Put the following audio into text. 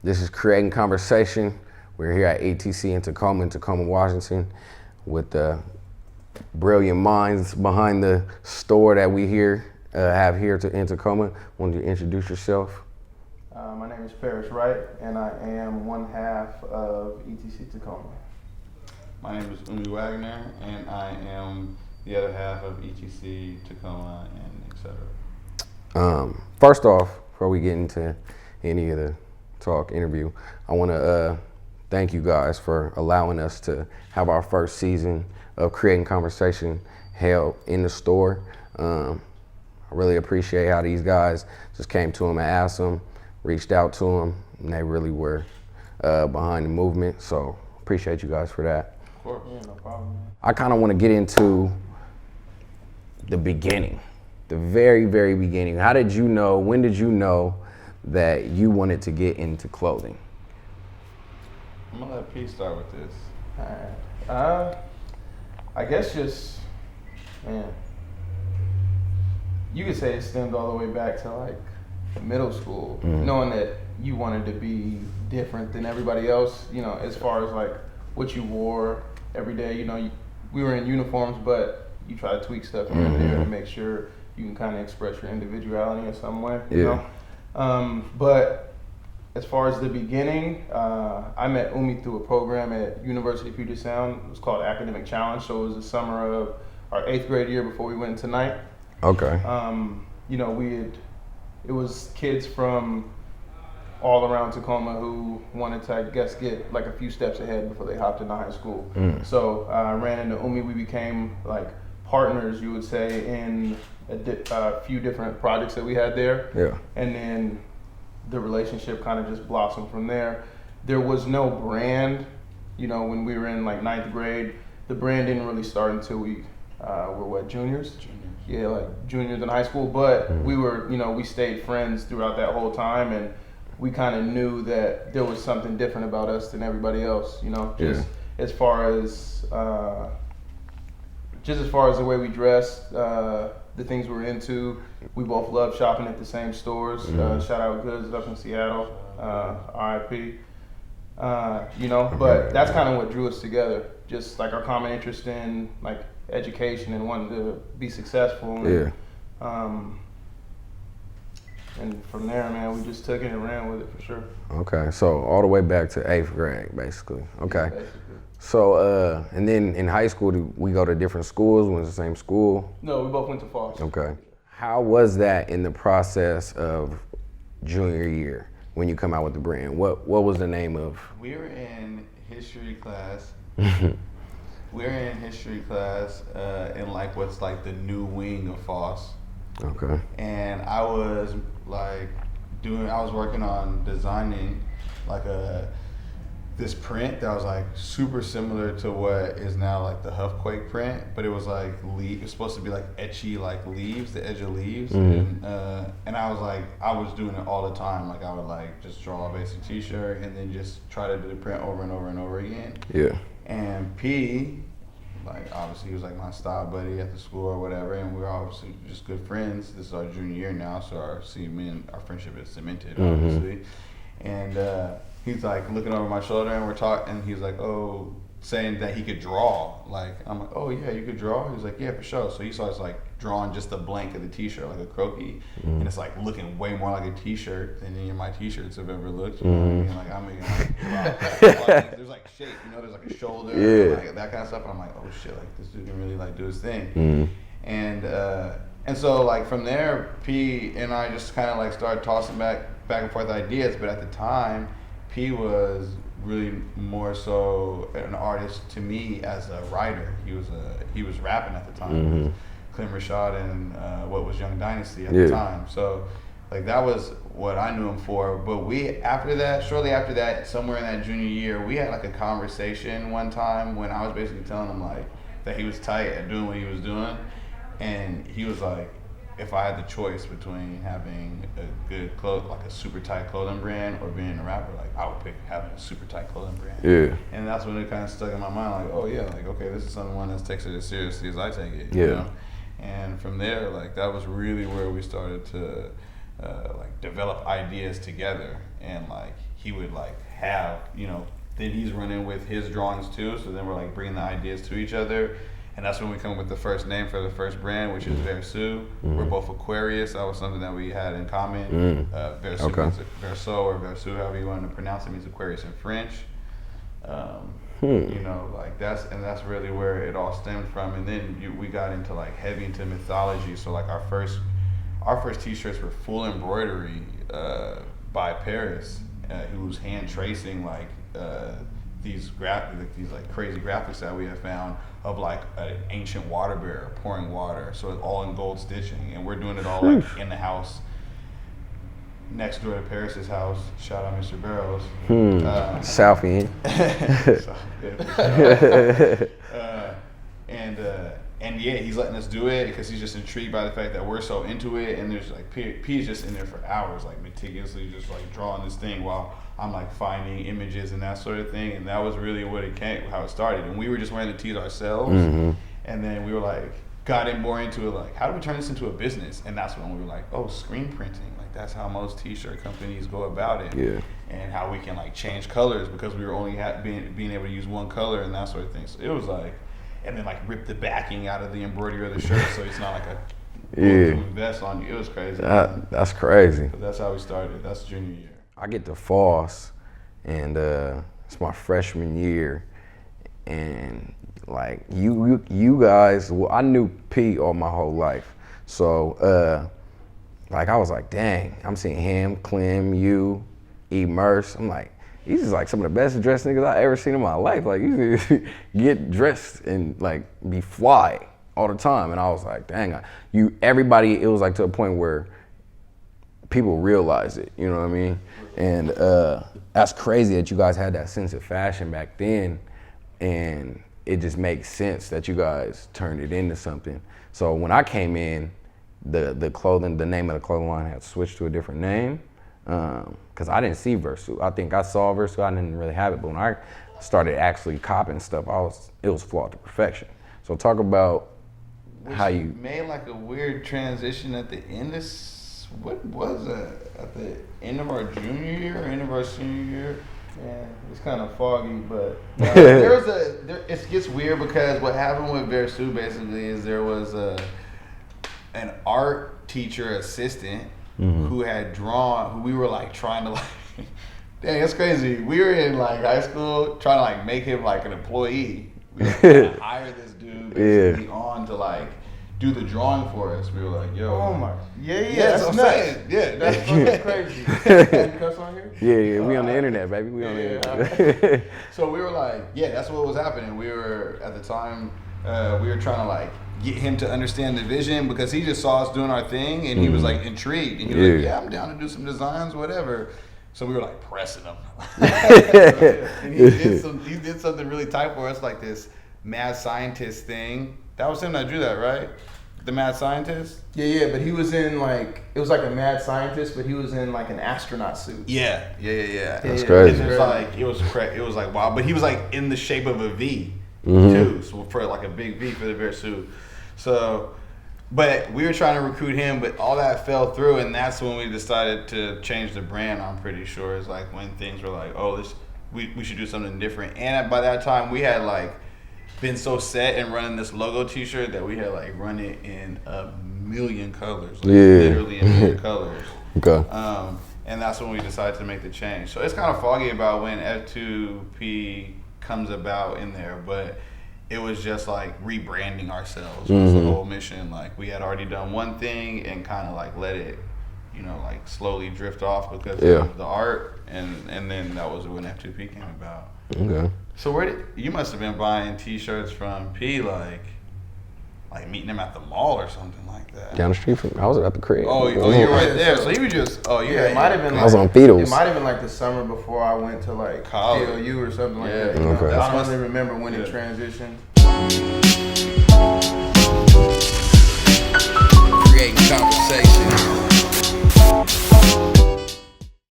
This is Creating Conversation. We're here at ATC in Tacoma, Washington, with the brilliant minds behind the store that we have here in Tacoma. Want you to introduce yourself? My name is Parrish Wright, and I am one half of ETC Tacoma. My name is Umi Wagner, and I am the other half of ETC Tacoma, and etc. First off, before we get into any of the interview, I want to thank you guys for allowing us to have our first season of Creating Conversation held in the store. I really appreciate how these guys just came to them and asked them, reached out to them, and they really were behind the movement. So appreciate you guys for that. Of course. Yeah, no problem. I kind of want to get into the beginning, the very, very beginning. How did you know, when did you know that you wanted to get into clothing? I'm gonna let P start with this. All right. I guess you could say it stemmed all the way back to like middle school, knowing that you wanted to be different than everybody else, as far as like what you wore every day. We were in uniforms, but you try to tweak stuff here and there to make sure you can kind of express your individuality in some way, you know? But as far as the beginning, I met Umi through a program at University of Puget Sound. It was called Academic Challenge, so it was the summer of our 8th grade year before we went into ninth. Okay. It was kids from all around Tacoma who wanted to, I guess, get like a few steps ahead before they hopped into high school. So I ran into Umi. We became like partners, you would say, in a few different projects that we had there. Yeah. And then the relationship kind of just blossomed from there. There was no brand, when we were in like 9th grade. The brand didn't really start until we were juniors? Yeah, like juniors in high school. But we were, we stayed friends throughout that whole time, and we kind of knew that there was something different about us than everybody else, as far as the way we dressed, the things we were into. We both loved shopping at the same stores. Shout out Goods up in Seattle, RIP. But that's kind of what drew us together. Just like our common interest in like education and wanting to be successful. And from there, man, we just took it and ran with it for sure. Okay, so all the way back to 8th grade, basically. Okay. Yeah, basically. So, and then in high school, did we go to different schools? Went to the same school? No, we both went to Foster. Okay. How was that in the process of junior year when you come out with the brand? What was the name of? We were in history class. We're in history class in like what's like the new wing of FOSS. Okay. And I was working on designing like this print that was like super similar to what is now like the Huffquake print, but it was like it's supposed to be like etchy, like leaves, the edge of leaves. And I was doing it all the time. Like I would like just draw a basic t-shirt and then just try to do the print over and over and over again. Yeah. And P, like obviously he was like my style buddy at the school or whatever, and we were obviously just good friends. This is our junior year now, so our friendship is cemented, obviously. And he's like looking over my shoulder, and we're talking, and he's like, saying that he could draw. Like I'm like, oh yeah, you could draw? He was like, yeah, for sure. So he starts like drawing just the blank of the t-shirt, like a croquis, and it's like looking way more like a t-shirt than any of my t-shirts have ever looked. You know what I mean? Like I'm making like, there's like shape, there's like a shoulder, like that kind of stuff. And I'm like, oh shit, like this dude can really like do his thing. And so like from there, P and I just kind of like started tossing back and forth ideas. But at the time, P was really more so an artist to me as a writer. He was rapping at the time. Clem Rashad and what was Young Dynasty at the time. So like that was what I knew him for. But shortly after that, somewhere in that junior year, we had like a conversation one time when I was basically telling him like that he was tight at doing what he was doing. And he was like, if I had the choice between having a good like a super tight clothing brand or being a rapper, like I would pick having a super tight clothing brand. Yeah. And that's when it kind of stuck in my mind, like, oh yeah, like okay, this is someone that takes it as seriously as I take it. You know? And from there, like that was really where we started to like develop ideas together. And like he would like have, then he's running with his drawings too. So then we're like bringing the ideas to each other. And that's when we come up with the first name for the first brand, which is Verso. We're both Aquarius. That was something that we had in common. Verso, Verso or Verso, however you want to pronounce it, means Aquarius in French. Like that's really where it all stemmed from. And then we got into like heavy into mythology. So like our first t-shirts were full embroidery by Paris, who was hand tracing like these like crazy graphics that we have found of like an ancient water bearer pouring water. So it's all in gold stitching, and we're doing it all like in the house next door to Paris's house. Shout out Mr. Barrows. Southie. And yeah, he's letting us do it because he's just intrigued by the fact that we're so into it. And there's like P's just in there for hours, like meticulously just like drawing this thing while I'm like finding images and that sort of thing. And that was really how it started. And we were just wearing the tees ourselves. And then we were like, got more into it, like, how do we turn this into a business? And that's when we were like, oh, screen printing. Like that's how most t-shirt companies go about it. Yeah. And how we can like change colors because we were only being able to use one color and that sort of thing. So it was like, and then like rip the backing out of the embroidery of the shirt so it's not like a bulletproof vest on you. It was crazy. That's crazy. But that's how we started. That's junior year. I get to Foss, and it's my freshman year, and like you guys, well, I knew P all my whole life, so like I was like, dang, I'm seeing him, Clem, you, Merce. I'm like, these is like some of the best dressed niggas I ever seen in my life. Like you get dressed and like be fly all the time, and I was like, dang, everybody. It was like to a point where people realize it. You know what I mean? And that's crazy that you guys had that sense of fashion back then, and it just makes sense that you guys turned it into something. So when I came in, the name of the clothing line had switched to a different name. Because I didn't see Verso. I think I saw Verso, I didn't really have it, but when I started actually copping stuff, it was flawed to perfection. So talk about how you made like a weird transition at the end of what was it? At the end of our junior year or end of our senior year? Yeah, it's kind of foggy, but it gets weird because what happened with Verso basically is there was an art teacher assistant who had drawn, who we were like trying to like, dang, it's crazy. We were in like high school trying to like make him like an employee. We were trying to hire this dude basically on to like do the drawing for us. We were like, yo. Oh my. Yeah, that's what I'm saying. Yeah, that's fucking crazy. Can you cuss on here? Yeah, we on the internet, baby. We on the internet. So we were like, yeah, that's what was happening. We were, at the time, we were trying to like get him to understand the vision because he just saw us doing our thing and he was like intrigued. And he was like, yeah, I'm down to do some designs, whatever. So we were like pressing him. And he did something really tight for us, like this mad scientist thing. That was him that drew that, right? The mad scientist? Yeah, but he was in like, it was like a mad scientist, but he was in like an astronaut suit. Yeah. That's crazy. It was like wow, but he was like in the shape of a V too, so for like a big V for the Verso. So, but we were trying to recruit him, but all that fell through, and that's when we decided to change the brand. I'm pretty sure is like when things were like, oh, we should do something different. And by that time, we had like been so set and running this logo T-shirt that we had like run it in a million colors, like literally a million colors. Okay. And that's when we decided to make the change. So it's kind of foggy about when F2P comes about in there, but it was just like rebranding ourselves was the whole mission. Like we had already done one thing and kind of like let it, like slowly drift off because of the art, and then that was when F2P came about. Okay. So you must have been buying T-shirts from P, like meeting him at the mall or something like that. Down the street from, I was at the crib. Oh, you're right there. So he was just, it might have been. I was on Beatles. It might have been like the summer before I went to like college, PLU or something like that. Okay. I don't really remember when it transitioned. Creating conversation.